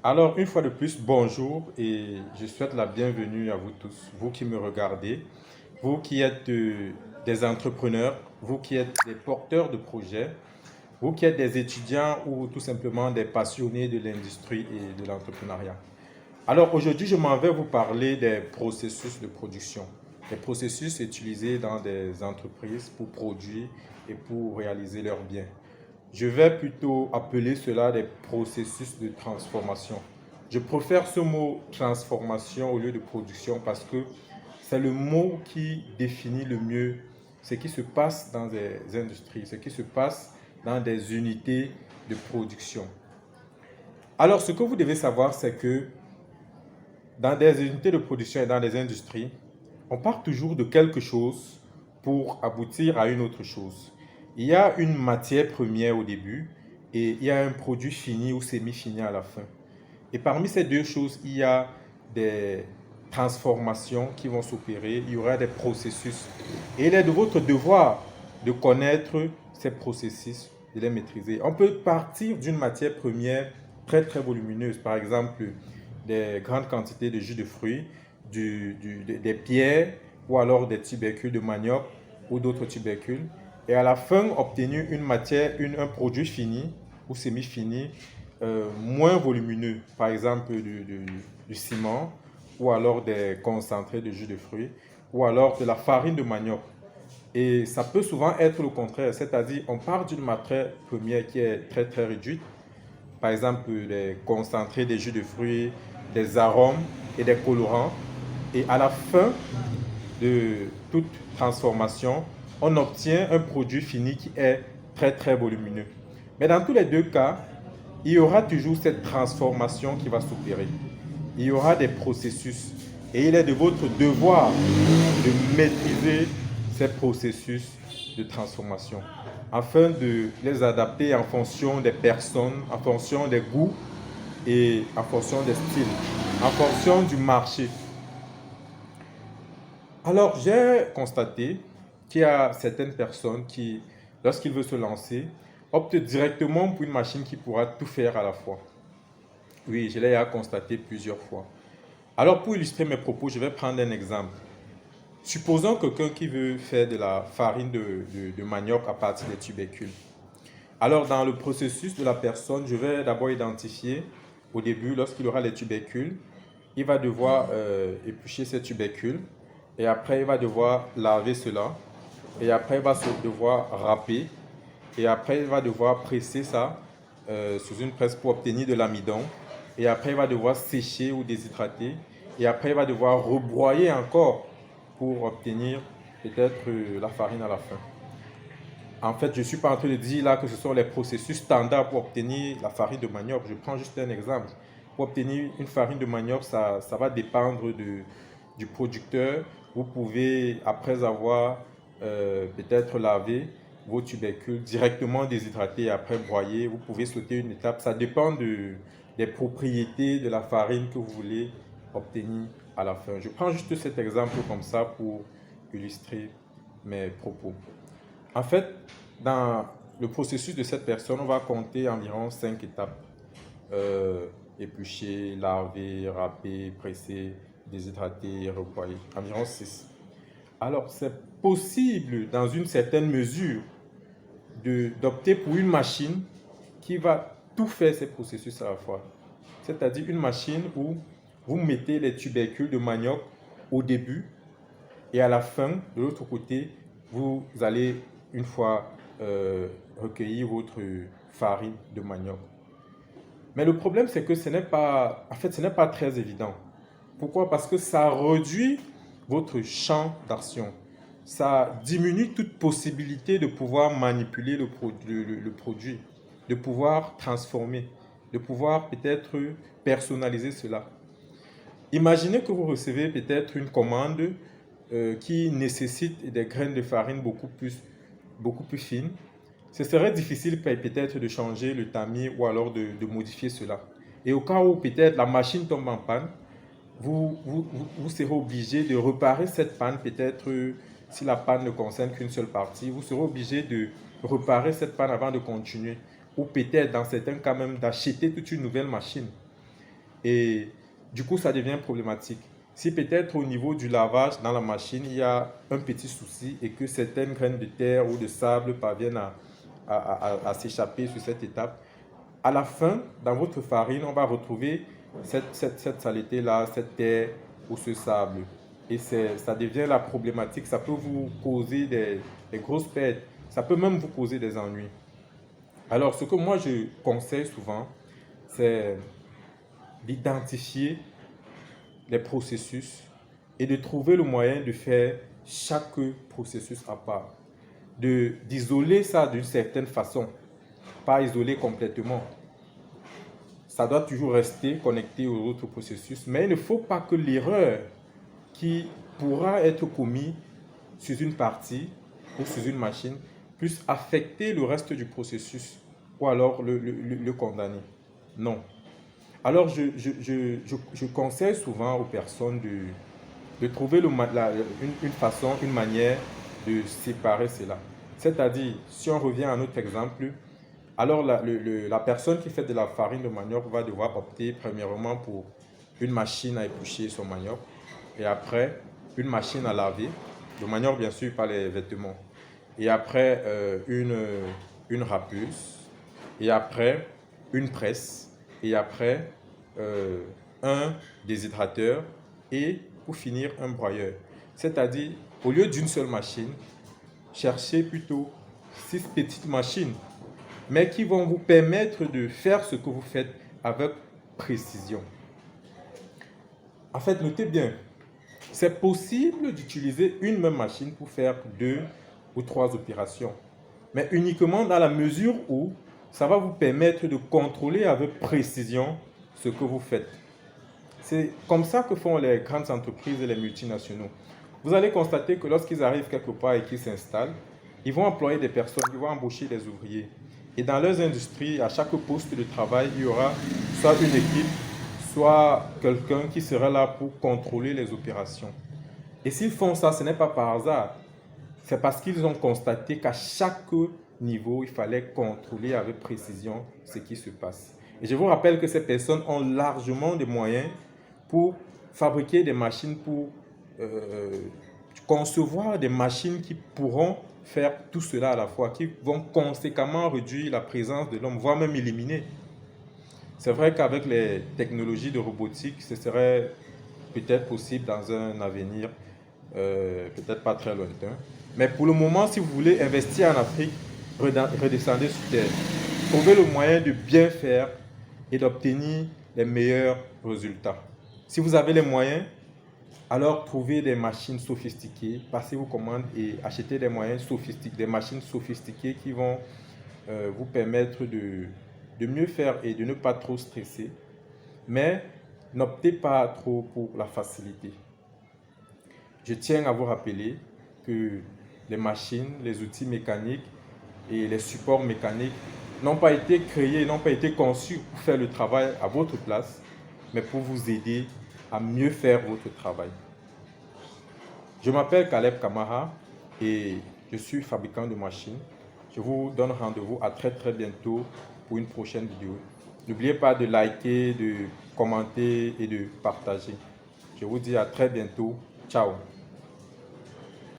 Alors, une fois de plus, bonjour et je souhaite la bienvenue à vous tous, vous qui me regardez, vous qui êtes des entrepreneurs, vous qui êtes des porteurs de projets, vous qui êtes des étudiants ou tout simplement des passionnés de l'industrie et de l'entrepreneuriat. Alors, aujourd'hui, je m'en vais vous parler des processus de production, des processus utilisés dans des entreprises pour produire et pour réaliser leurs biens. Je vais plutôt appeler cela des processus de transformation. Je préfère ce mot transformation au lieu de production parce que c'est le mot qui définit le mieux ce qui se passe dans des industries, ce qui se passe dans des unités de production. Alors, ce que vous devez savoir, c'est que dans des unités de production et dans des industries, on part toujours de quelque chose pour aboutir à une autre chose. Il y a une matière première au début et il y a un produit fini ou semi-fini à la fin. Et parmi ces deux choses, il y a des transformations qui vont s'opérer, il y aura des processus. Et il est de votre devoir de connaître ces processus, de les maîtriser. On peut partir d'une matière première très volumineuse, par exemple des grandes quantités de jus de fruits, des pierres ou alors des tubercules de manioc ou d'autres tubercules. Et à la fin, obtenir une matière, un produit fini ou semi-fini moins volumineux, par exemple du ciment ou alors des concentrés de jus de fruits ou alors de la farine de manioc. Et ça peut souvent être le contraire, c'est-à-dire on part d'une matière première qui est très réduite, par exemple des concentrés des jus de fruits, des arômes et des colorants. Et à la fin de toute transformation, on obtient un produit fini qui est très volumineux. Mais dans tous les deux cas, il y aura toujours cette transformation qui va s'opérer. Il y aura des processus. Et il est de votre devoir de maîtriser ces processus de transformation afin de les adapter en fonction des personnes, en fonction des goûts et en fonction des styles, en fonction du marché. Alors, j'ai constaté qu'il y a certaines personnes qui, lorsqu'ils veulent se lancer, optent directement pour une machine qui pourra tout faire à la fois. Oui, je l'ai constaté plusieurs fois. Alors, pour illustrer mes propos, je vais prendre un exemple. Supposons quelqu'un qui veut faire de la farine de manioc à partir des tubercules. Alors, dans le processus de la personne, je vais d'abord identifier, au début, lorsqu'il aura les tubercules, il va devoir éplucher ces tubercules. Et après, il va devoir laver cela. Et après, il va devoir râper. Et après, il va devoir presser ça sous une presse pour obtenir de l'amidon. Et après, il va devoir sécher ou déshydrater. Et après, il va devoir rebroyer encore pour obtenir peut-être la farine à la fin. En fait, je ne suis pas en train de dire là que ce sont les processus standards pour obtenir la farine de manioc. Je prends juste un exemple. Pour obtenir une farine de manioc, ça va dépendre du producteur. Vous pouvez, après avoir peut-être lavé vos tubercules, directement déshydrater et après broyer, vous pouvez sauter une étape. Ça dépend des propriétés de la farine que vous voulez obtenir à la fin. Je prends juste cet exemple comme ça pour illustrer mes propos. En fait, dans le processus de cette personne, on va compter environ 5 étapes. Éplucher, laver, râper, presser, déshydrater, rebroyer. Environ 6. Alors, c'est possible, dans une certaine mesure, d'opter pour une machine qui va tout faire ces processus à la fois. C'est-à-dire une machine où vous mettez les tubercules de manioc au début et à la fin, de l'autre côté, vous allez une fois recueillir votre farine de manioc. Mais le problème, c'est que ce n'est pas, en fait, ce n'est pas très évident. Pourquoi? Parce que ça réduit votre champ d'action. Ça diminue toute possibilité de pouvoir manipuler le produit, de pouvoir transformer, de pouvoir peut-être personnaliser cela. Imaginez que vous recevez peut-être une commande qui nécessite des graines de farine beaucoup plus fines. Ce serait difficile peut-être de changer le tamis ou alors de modifier cela. Et au cas où peut-être la machine tombe en panne, vous serez obligé de réparer cette panne, peut-être si la panne ne concerne qu'une seule partie, vous serez obligé de réparer cette panne avant de continuer. Ou peut-être dans certains cas même d'acheter toute une nouvelle machine. Et du coup, ça devient problématique. Si peut-être au niveau du lavage dans la machine, il y a un petit souci et que certaines graines de terre ou de sable parviennent à s'échapper sur cette étape, à la fin, dans votre farine, on va retrouver cette saleté-là, cette terre ou ce sable. Et ça devient la problématique. Ça peut vous causer des grosses pertes. Ça peut même vous causer des ennuis. Alors, ce que moi je conseille souvent, c'est d'identifier les processus et de trouver le moyen de faire chaque processus à part. D'isoler ça d'une certaine façon, pas isoler complètement. Ça doit toujours rester connecté aux autres processus, mais il ne faut pas que l'erreur qui pourra être commise sur une partie ou sur une machine puisse affecter le reste du processus ou alors le condamner. Non. Alors, je conseille souvent aux personnes de trouver une façon, une manière de séparer cela. C'est-à-dire, si on revient à notre exemple, alors la personne qui fait de la farine de manioc va devoir opter premièrement pour une machine à éplucher son manioc et après une machine à laver, le manioc bien sûr, pas les vêtements, et après une râpeuse, et après une presse, et après un déshydrateur et pour finir un broyeur. C'est-à-dire, au lieu d'une seule machine, cherchez plutôt 6 petites machines, mais qui vont vous permettre de faire ce que vous faites avec précision. En fait, notez bien, c'est possible d'utiliser une même machine pour faire 2 ou 3 opérations, mais uniquement dans la mesure où ça va vous permettre de contrôler avec précision ce que vous faites. C'est comme ça que font les grandes entreprises et les multinationaux. Vous allez constater que lorsqu'ils arrivent quelque part et qu'ils s'installent, ils vont employer des personnes, ils vont embaucher des ouvriers. Et dans leurs industries, à chaque poste de travail, il y aura soit une équipe, soit quelqu'un qui sera là pour contrôler les opérations. Et s'ils font ça, ce n'est pas par hasard. C'est parce qu'ils ont constaté qu'à chaque niveau, il fallait contrôler avec précision ce qui se passe. Et je vous rappelle que ces personnes ont largement des moyens pour fabriquer des machines, pour concevoir des machines qui pourront faire tout cela à la fois, qui vont conséquemment réduire la présence de l'homme, voire même éliminer. C'est vrai qu'avec les technologies de robotique, ce serait peut-être possible dans un avenir, peut-être pas très lointain. Mais pour le moment, si vous voulez investir en Afrique, redescendez sur terre. Trouvez le moyen de bien faire et d'obtenir les meilleurs résultats. Si vous avez les moyens, alors trouvez des machines sophistiquées, passez vos commandes et achetez des moyens sophistiqués, des machines sophistiquées qui vont vous permettre de mieux faire et de ne pas trop stresser. Mais n'optez pas trop pour la facilité. Je tiens à vous rappeler que les machines, les outils mécaniques et les supports mécaniques n'ont pas été créés, n'ont pas été conçus pour faire le travail à votre place, mais pour vous aider à mieux faire votre travail. Je m'appelle Caleb Camara et je suis fabricant de machines. Je vous donne rendez-vous à très bientôt pour une prochaine vidéo. N'oubliez pas de liker, de commenter et de partager. Je vous dis à très bientôt. Ciao.